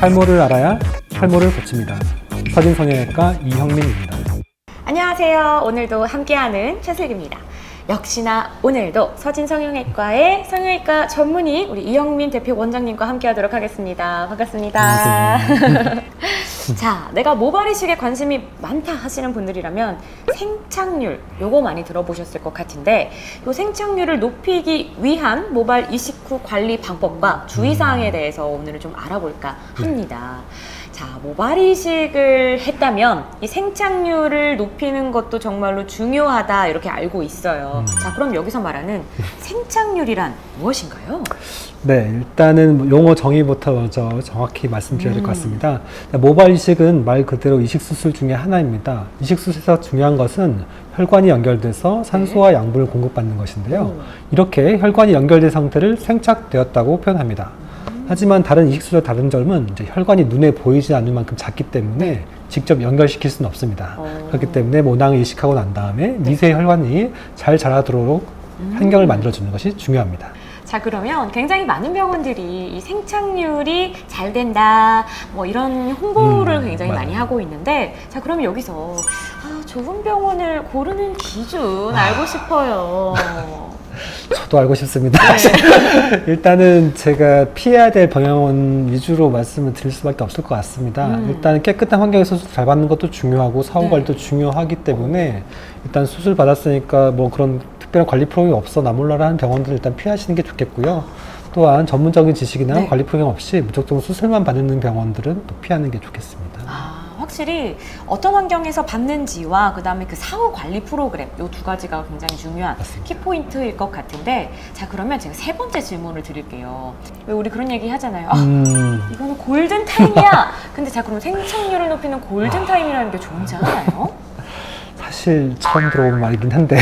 탈모를 알아야 탈모를 고칩니다. 서진성형외과 이형민입니다. 안녕하세요. 오늘도 함께하는 최슬기입니다. 역시나 오늘도 서진성형외과의 성형외과 전문의 우리 이형민 대표 원장님과 함께하도록 하겠습니다. 반갑습니다. 안녕하세요. 자, 내가 모발 이식에 관심이 많다 하시는 분들이라면 생착률 요거 많이 들어보셨을 것 같은데 이 생착률을 높이기 위한 모발 이식 후 관리 방법과 주의사항에 대해서 오늘은 좀 알아볼까 합니다. 자, 모발 이식을 했다면 이 생착률을 높이는 것도 정말로 중요하다 이렇게 알고 있어요. 자, 그럼 여기서 말하는 생착률이란 무엇인가요? 네, 일단은 용어 정의부터 먼저 정확히 말씀드려야 될 것 같습니다. 모발 이식은 말 그대로 이식 수술 중에 하나입니다. 이식 수술에서 중요한 것은 혈관이 연결돼서 산소와 양분을 공급받는 것인데요. 이렇게 혈관이 연결된 상태를 생착되었다고 표현합니다. 하지만 다른 이식 수술의 다른 점은 이제 혈관이 눈에 보이지 않을 만큼 작기 때문에 직접 연결시킬 수는 없습니다. 그렇기 때문에 모낭을 이식하고 난 다음에 미세 혈관이 잘 자라도록 환경을 만들어주는 것이 중요합니다. 자, 그러면 굉장히 많은 병원들이 이 생착률이 잘 된다 뭐 이런 홍보를 굉장히 맞아요. 많이 하고 있는데 자, 그럼 여기서 좋은 병원을 고르는 기준 알고 싶어요. 저도 알고 싶습니다. 네. 일단은 제가 피해야 될 병원 위주로 말씀을 드릴 수밖에 없을 것 같습니다. 일단 깨끗한 환경에서 수술 잘 받는 것도 중요하고 사후 관리도 중요하기 때문에 일단 수술 받았으니까 뭐 그런 특별한 관리 프로그램이 없어 나 몰라라 하는 병원들은 일단 피하시는 게 좋겠고요. 또한 전문적인 지식이나 관리 프로그램 없이 무조건 수술만 받는 병원들은 또 피하는 게 좋겠습니다. 확실히 어떤 환경에서 받는지와 그다음에 그 사후 관리 프로그램 이 두 가지가 굉장히 중요한 키포인트일 것 같은데 자, 그러면 제가 세 번째 질문을 드릴게요. 왜 우리 그런 얘기 하잖아요. 이거는 골든 타임이야. 근데 자, 그럼 생착률을 높이는 골든 타임이라는 게 존재 하나요? 사실 처음 들어본 말이긴 한데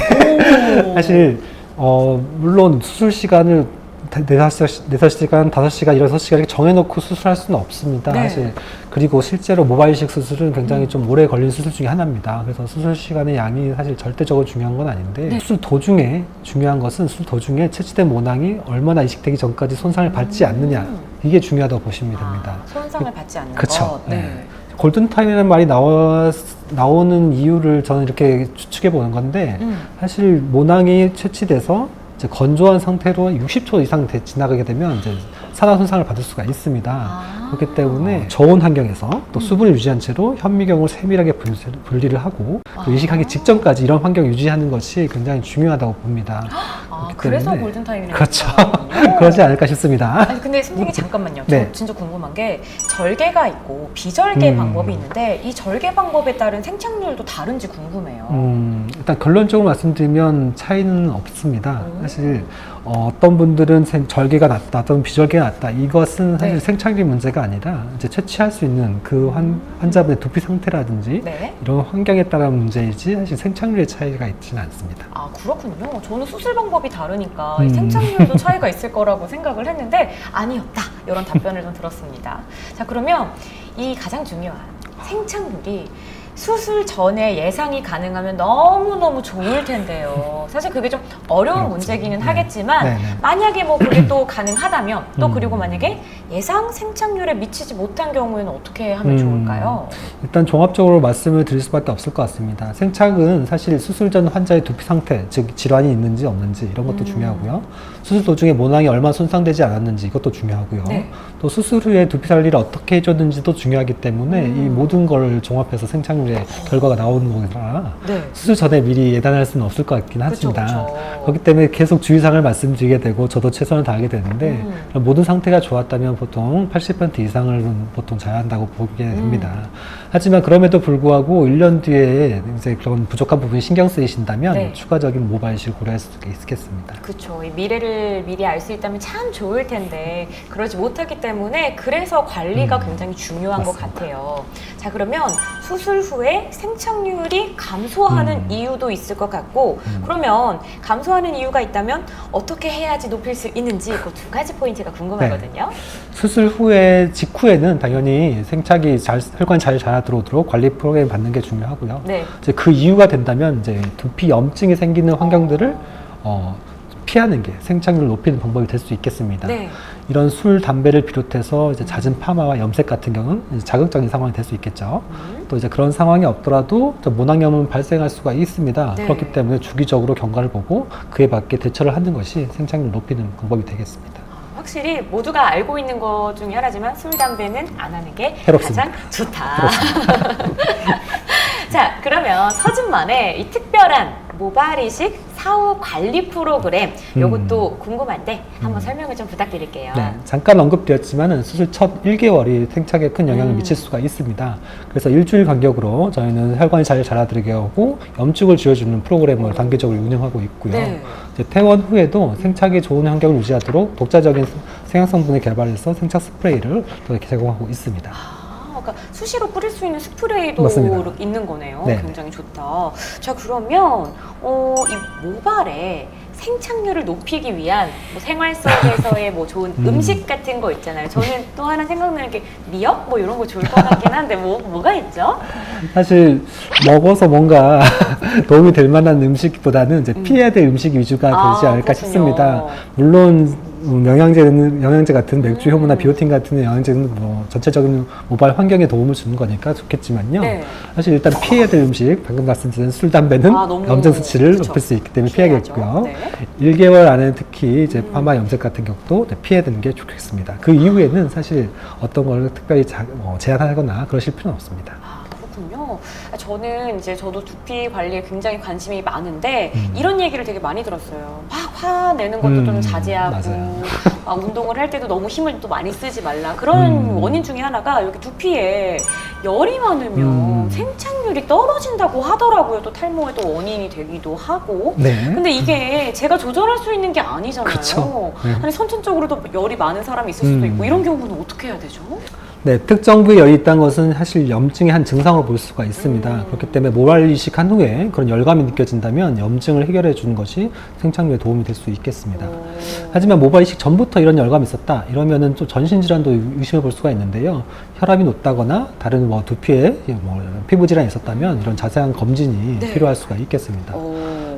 사실 물론 수술 시간을 4시간, 5시간, 6시간 이렇게 정해놓고 수술할 수는 없습니다. 네. 사실. 그리고 실제로 모발 이식 수술은 굉장히 좀 오래 걸리는 수술 중에 하나입니다. 그래서 수술 시간의 양이 사실 절대적으로 중요한 건 아닌데 수술 도중에 중요한 것은 수술 도중에 채취된 모낭이 얼마나 이식되기 전까지 손상을 받지 않느냐 이게 중요하다고 보시면 됩니다. 손상을 받지 않는 그쵸. 것. 네. 골든타임이라는 말이 나오는 이유를 저는 이렇게 추측해 보는 건데 사실 모낭이 채취돼서 이제 건조한 상태로 60초 이상 지나가게 되면 이제 산화 손상을 받을 수가 있습니다. 그렇기 때문에 저온 환경에서 또 수분을 유지한 채로 현미경을 세밀하게 분리를 하고 또 이식하기 직전까지 이런 환경 유지하는 것이 굉장히 중요하다고 봅니다. 그래서 골든타임이라는 그렇죠. 거군요. 그러지 않을까 싶습니다. 아니, 근데 선생님 잠깐만요. 네. 저 진짜 궁금한 게 절개가 있고 비절개 방법이 있는데 이 절개 방법에 따른 생착률도 다른지 궁금해요. 일단 결론적으로 말씀드리면 차이는 없습니다. 사실 어떤 분들은 절개가 낫다, 어떤 비절개가 낫다. 이것은 사실 생착률 문제가 아니라 이제 채취할 수 있는 그 환자분의 두피 상태라든지 이런 환경에 따른 문제이지 사실 생착률의 차이가 있지는 않습니다. 아, 그렇군요. 저는 수술 방법이 다르니까 이 생착률도 차이가 있을 거라고 생각을 했는데 아니었다. 이런 답변을 좀 들었습니다. 자, 그러면 이 가장 중요한 생착률이 수술 전에 예상이 가능하면 너무너무 좋을 텐데요. 사실 그게 좀 어려운 문제기는 하겠지만 만약에 뭐 그게 또 가능하다면 또 그리고 만약에 예상 생착률에 미치지 못한 경우에는 어떻게 하면 좋을까요? 일단 종합적으로 말씀을 드릴 수밖에 없을 것 같습니다. 생착은 사실 수술 전 환자의 두피 상태, 즉 질환이 있는지 없는지 이런 것도 중요하고요. 수술 도중에 모낭이 얼마나 손상되지 않았는지 이것도 중요하고요. 또 수술 후에 두피 관리를 어떻게 해줬는지도 중요하기 때문에 이 모든 걸 종합해서 생착률의 결과가 나오는 거라 수술 전에 미리 예단할 수는 없을 것 같긴 하습니다. 그렇기 때문에 계속 주의사항을 말씀드리게 되고 저도 최선을 다하게 되는데 모든 상태가 좋았다면 보통 80% 이상을 보통 잘한다고 보게 됩니다. 하지만 그럼에도 불구하고 1년 뒤에 이제 그런 부족한 부분이 신경 쓰이신다면 추가적인 모발 이식을 고려할 수도 있겠습니다. 그렇죠. 미래를 미리 알 수 있다면 참 좋을 텐데 그러지 못하기 때문에 그래서 관리가 굉장히 중요한 것 같아요. 자, 그러면 수술 후에 생착률이 감소하는 이유도 있을 것 같고 그러면 감소하는 이유가 있다면 어떻게 해야지 높일 수 있는지 그 두 가지 포인트가 궁금하거든요. 수술 후에 직후에는 당연히 생착이 혈관이 잘 자라들어오도록 관리 프로그램 받는 게 중요하고요. 이제 그 이유가 된다면 이제 두피 염증이 생기는 환경들을 피하는 게 생착률을 높이는 방법이 될 수 있겠습니다. 네. 이런 술, 담배를 비롯해서 이제 잦은 파마와 염색 같은 경우는 이제 자극적인 상황이 될 수 있겠죠. 또 이제 그런 상황이 없더라도 모낭염은 발생할 수가 있습니다. 네. 그렇기 때문에 주기적으로 경과를 보고 그에 맞게 대처를 하는 것이 생착률을 높이는 방법이 되겠습니다. 확실히 모두가 알고 있는 것 중에 하나지만 술, 담배는 안 하는 게 해롭습니다. 가장 좋다. 자, 그러면 서준만의 이 특별한 모발이식 사후 관리 프로그램 요것도 궁금한데 한번 설명을 좀 부탁드릴게요. 네, 잠깐 언급되었지만은 수술 첫 1개월이 생착에 큰 영향을 미칠 수가 있습니다. 그래서 일주일 간격으로 저희는 혈관이 잘 자라들게 하고 염증을 지어주는 프로그램을 단계적으로 운영하고 있고요. 네. 이제 퇴원 후에도 생착에 좋은 환경을 유지하도록 독자적인 생약성분을 개발해서 생착 스프레이를 또 이렇게 제공하고 있습니다. 그러니까 수시로 뿌릴 수 있는 스프레이도 맞습니다. 있는 거네요. 네. 굉장히 좋다. 자, 그러면 이 모발에 생착률을 높이기 위한 뭐 생활 속에서의 뭐 좋은 음식 같은 거 있잖아요. 저는 또 하나 생각나는 게 미역 뭐 이런 거 좋을 것 같긴 한데 뭐가 있죠? 사실 먹어서 뭔가 도움이 될 만한 음식보다는 이제 피해야 될 음식 위주가 되지 않을까 그렇군요. 싶습니다. 물론 영양제 같은 맥주 효모나 비오틴 같은 영양제는 뭐 전체적인 모발 환경에 도움을 주는 거니까 좋겠지만요. 네. 사실 일단 피해야 될 음식, 방금 말씀드린 술, 담배는 너무 염증 수치를 그쵸. 높일 수 있기 때문에 피해야죠. 피하겠고요. 네. 1개월 안에 특히 이제 파마 염색 같은 경우도 피해야 되는 게 좋겠습니다. 그 이후에는 사실 어떤 걸 특별히 제한하거나 그러실 필요는 없습니다. 그렇군요. 저는 이제 저도 두피 관리에 굉장히 관심이 많은데 이런 얘기를 되게 많이 들었어요. 막 화내는 것도 좀 자제하고 맞아요. 막 운동을 할 때도 너무 힘을 또 많이 쓰지 말라. 그런 원인 중에 하나가 여기 두피에 열이 많으면 생착률이 떨어진다고 하더라고요. 또 탈모에도 원인이 되기도 하고. 네. 근데 이게 제가 조절할 수 있는 게 아니잖아요. 그쵸. 네. 아니 선천적으로도 열이 많은 사람이 있을 수도 있고 이런 경우는 어떻게 해야 되죠? 네, 특정 부위에 열이 있다는 것은 사실 염증의 한 증상으로 볼 수가 있습니다. 그렇기 때문에 모발 이식한 후에 그런 열감이 느껴진다면 염증을 해결해 주는 것이 생착률에 도움이 될 수 있겠습니다. 하지만 모발 이식 전부터 이런 열감이 있었다 이러면은 또 전신 질환도 의심해 볼 수가 있는데요. 혈압이 높다거나 다른 뭐 두피에 뭐 피부 질환이 있었다면 이런 자세한 검진이 네. 필요할 수가 있겠습니다.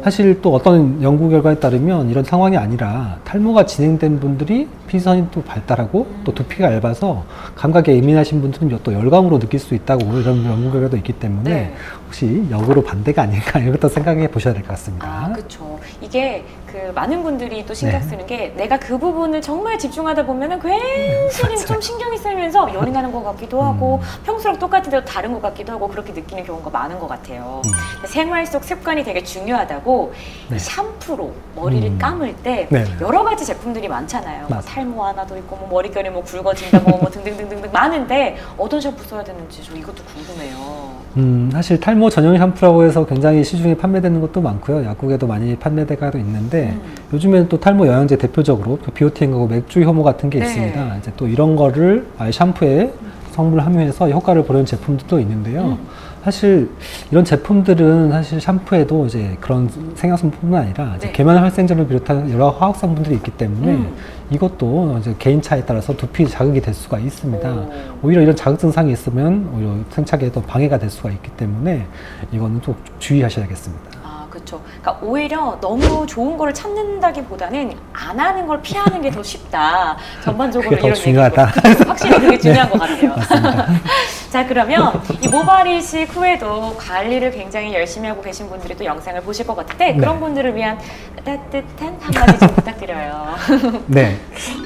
사실 또 어떤 연구 결과에 따르면 이런 상황이 아니라 탈모가 진행된 분들이 피선이 또 발달하고 또 두피가 얇아서 감각에 예민하신 분들은 또 열감으로 느낄 수 있다고 이런 연구 결과도 있기 때문에 네. 혹시 역으로 반대가 아닐까 이것도 생각해 보셔야 될 것 같습니다. 그렇죠. 이게 그 많은 분들이 또 신경 네. 쓰는 게 내가 그 부분을 정말 집중하다 보면은 괜시리 좀 신경이 쓰이면서 열이 나는 것 같기도 하고 평소랑 똑같은데도 다른 것 같기도 하고 그렇게 느끼는 경우가 많은 것 같아요. 생활 속 습관이 되게 중요하다고 네. 샴푸로 머리를 감을 때 네. 여러 가지 제품들이 많잖아요. 뭐 맞아요. 탈모 하나도 있고 뭐 머릿결이 뭐 굵어진다 뭐 등등등등 많은데 어떤 샴푸 써야 되는지 저 이것도 궁금해요. 사실 탈모 전용 샴푸라고 해서 굉장히 시중에 판매되는 것도 많고요. 약국에도 많이 판매되고 있는데 요즘에는 또 탈모 영양제 대표적으로 비오틴하고 맥주 효모 같은 게 네. 있습니다. 이제 또 이런 거를 아예 샴푸에 성분을 함유해서 효과를 보려는 제품들도 있는데요. 사실 이런 제품들은 사실 샴푸에도 이제 그런 생약성뿐만 아니라 이제 네. 계면 활성제를 비롯한 여러 화학 성분들이 있기 때문에 이것도 이제 개인 차에 따라서 두피 자극이 될 수가 있습니다. 오히려 이런 자극 증상이 있으면 오히려 생착에도 방해가 될 수가 있기 때문에 이거는 좀 주의하셔야겠습니다. 그렇죠. 그러니까 오히려 너무 좋은 거를 찾는다기보다는 안 하는 걸 피하는 게 더 쉽다. 전반적으로 그게 더 이런 중요하다. 얘기고 확실히 그게 중요한 것 같아요. 자, 그러면 이 모발 이식 후에도 관리를 굉장히 열심히 하고 계신 분들이 또 영상을 보실 것 같은데 그런 분들을 위한 따뜻한 한마디 좀 부탁드려요. 네,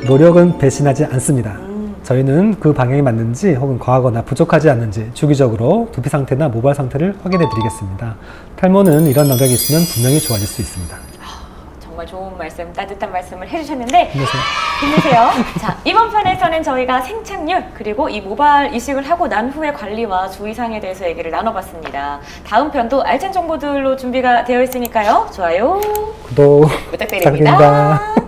노력은 배신하지 않습니다. 저희는 그 방향이 맞는지 혹은 과하거나 부족하지 않는지 주기적으로 두피 상태나 모발 상태를 확인해 드리겠습니다. 탈모는 이런 영역이 있으면 분명히 좋아질 수 있습니다. 정말 좋은 말씀, 따뜻한 말씀을 해주셨는데 힘내세요. 힘내세요. 자, 이번 편에서는 저희가 생착률 그리고 이 모발 이식을 하고 난 후의 관리와 주의사항에 대해서 얘기를 나눠봤습니다. 다음 편도 알찬 정보들로 준비가 되어 있으니까요. 좋아요 구독 부탁드립니다. 부탁드립니다.